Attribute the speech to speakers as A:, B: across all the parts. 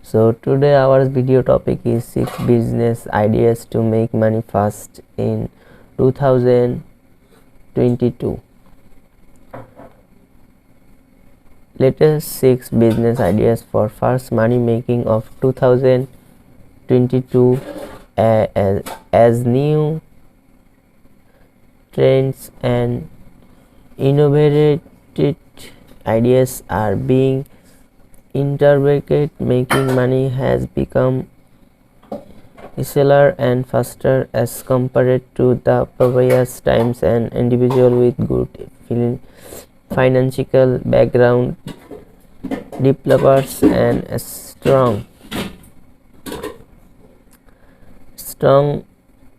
A: So today our video topic is 6 business ideas to make money fast in 2022. Latest 6 business ideas for fast money making of 2022 as new trends and innovative ideas are being integrated. Making money has become easier and faster as compared to the previous times. An individual with good financial background, developers and a strong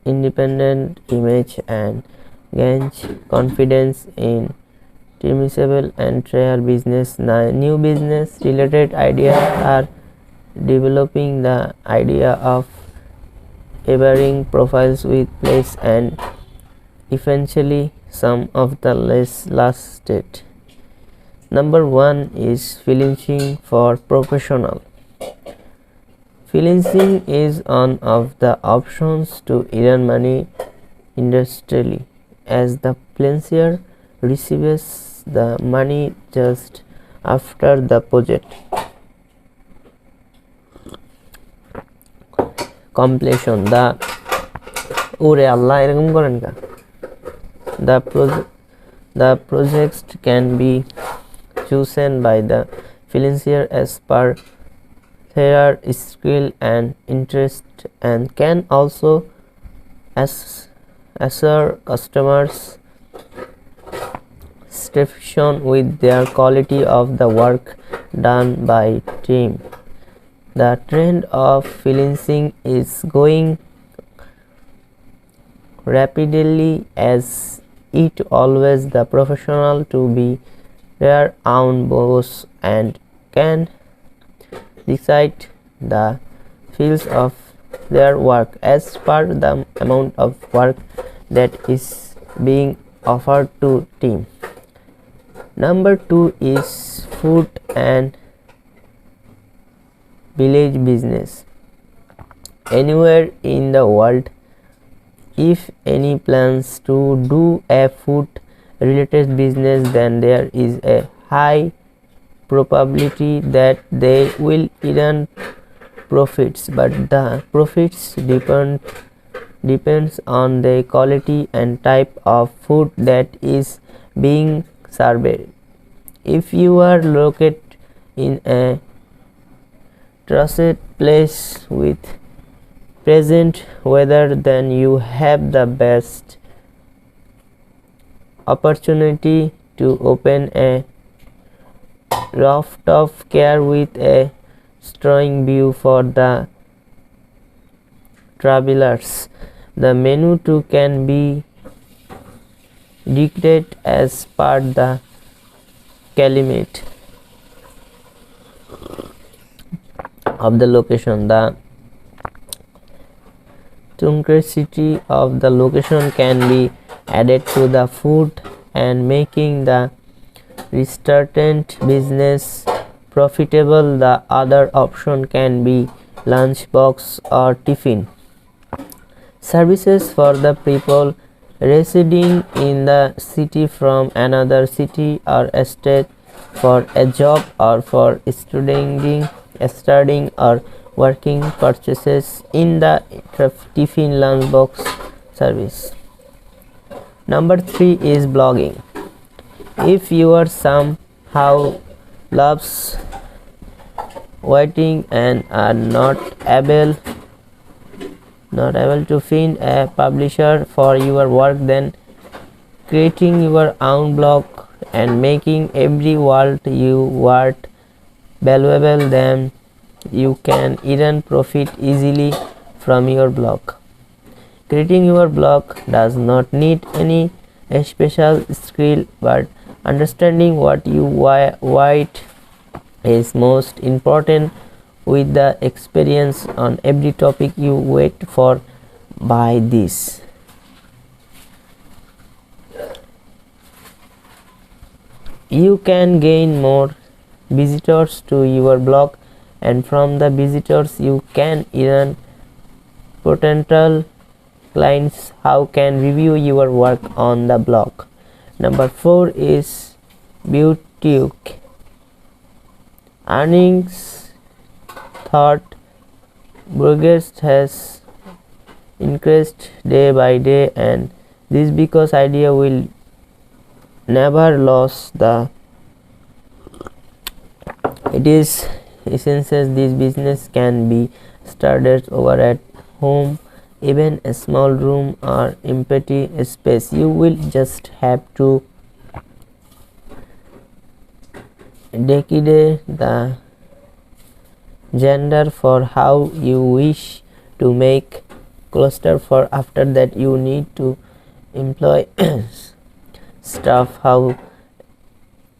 A: independent image and gains confidence in transmissible and trial business. New business related ideas are developing. The idea of varying profiles with place and eventually some of the less lasted. Number 1 is freelancing for professional. Freelancing is one of the options to earn money industrially, as the freelancer receives the money just after the project completion. The projects can be chosen by the freelancer as per their skill and interest, and can also assure customers satisfaction with their quality of the work done by team. The trend of freelancing is going rapidly, as it allows the professional to be their own boss and can decide the fields of their work as per the amount of work that is being offered to team. Number 2 is food and village business. Anywhere in the world, if any plans to do a food related business, then there is a high probability that they will earn profits, but the profits depends on the quality and type of food that is being served. If you are located in a trusted place with present weather, then you have the best opportunity to open a rooftop car with a stunning view for the travelers. The menu too can be dictated as per the climate of the location. The simplicity of the location can be added to the food and making the restaurant business profitable. The other option can be lunchbox or tiffin services for the people residing in the city from another city or state for a job or for studying or working. Purchases in the tiffin lunchbox service. Number 3 is blogging. If you are somehow loves writing and are not able to find a publisher for your work, then creating your own blog and making every word you write valuable, then you can earn profit easily from your blog. Creating your blog does not need any special skill, but understanding what you write is most important. With the experience on every topic you wait for by this, you can gain more visitors to your blog and from the visitors you can earn potential clients how can review your work on the blog. Number 4 is boutique earnings. Third, progress has increased day by day, and this because idea will never lose the it is essential this business can be started over at home, even a small room or empty space. You will just have to decide the gender for how you wish to make cluster. For after that you need to employ staff how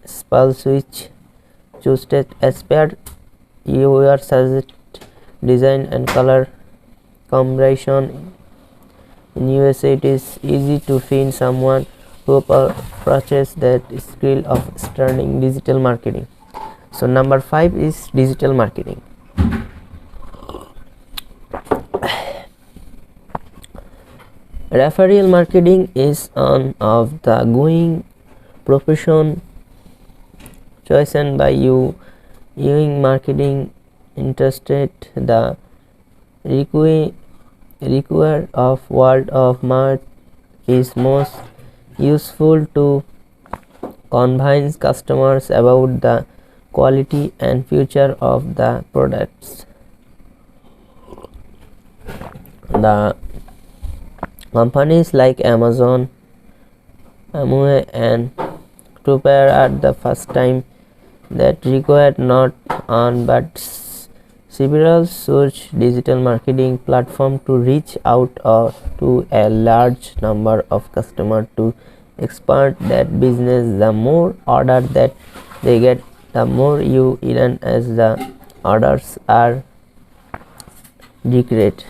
A: spell switch choose state aspect your suggest design and color combination. In USA it is easy to find someone who purchase that skill of starting digital marketing. So number 5 is digital marketing. Referral marketing is one of the going profession chosen by you viewing marketing interested. The require of word of mouth is most useful to convince customers about the quality and future of the products. The companies like Amazon, Amway and Tupper are the first time that require not on but several search digital marketing platform to reach out to a large number of customers to expand that business. The more order that they get, the more you earn as the orders are decreased.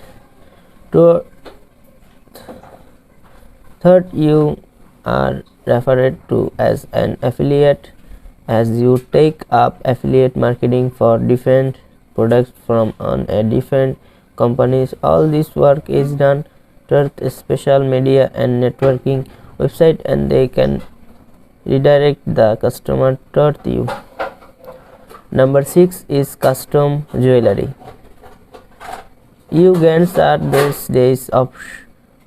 A: Third, you are referred to as an affiliate as you take up affiliate marketing for different products from on a different companies. All this work is done through special media and networking website, and they can redirect the customer toward you. Number 6 is custom jewelry. You gains are these days of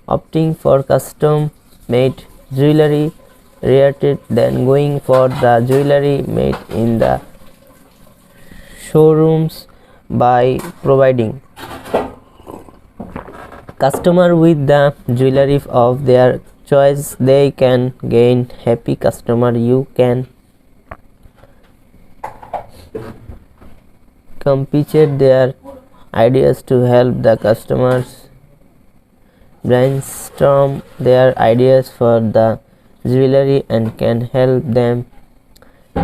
A: opting for custom made jewelry rather than going for the jewelry made in the showrooms. By providing customer with the jewelry of their choice, they can gain happy customer. You can compete their ideas to help the customers brainstorm their ideas for the jewelry and can help them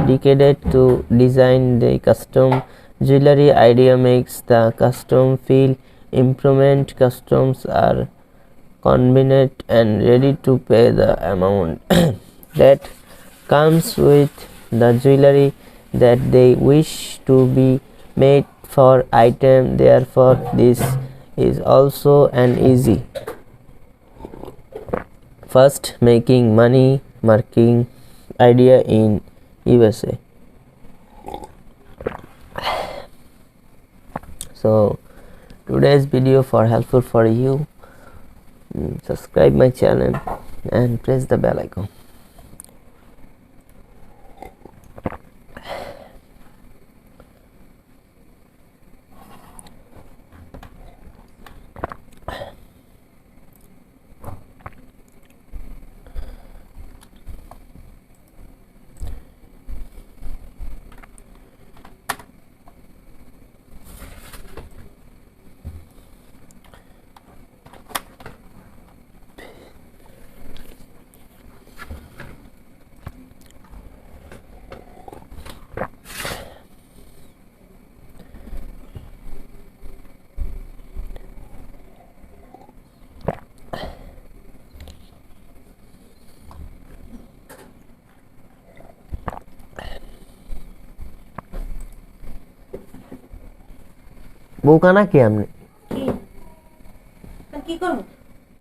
A: decide to design the custom jewelry idea makes the custom feel improvement. Customs are convenient and ready to pay the amount that comes with the jewelry that they wish to be made for item. Therefore this is also an easy first making money marketing idea in USA. So today's video for helpful for you. Subscribe my channel and press the bell icon. বউকানা কি আপনি
B: কি কি করব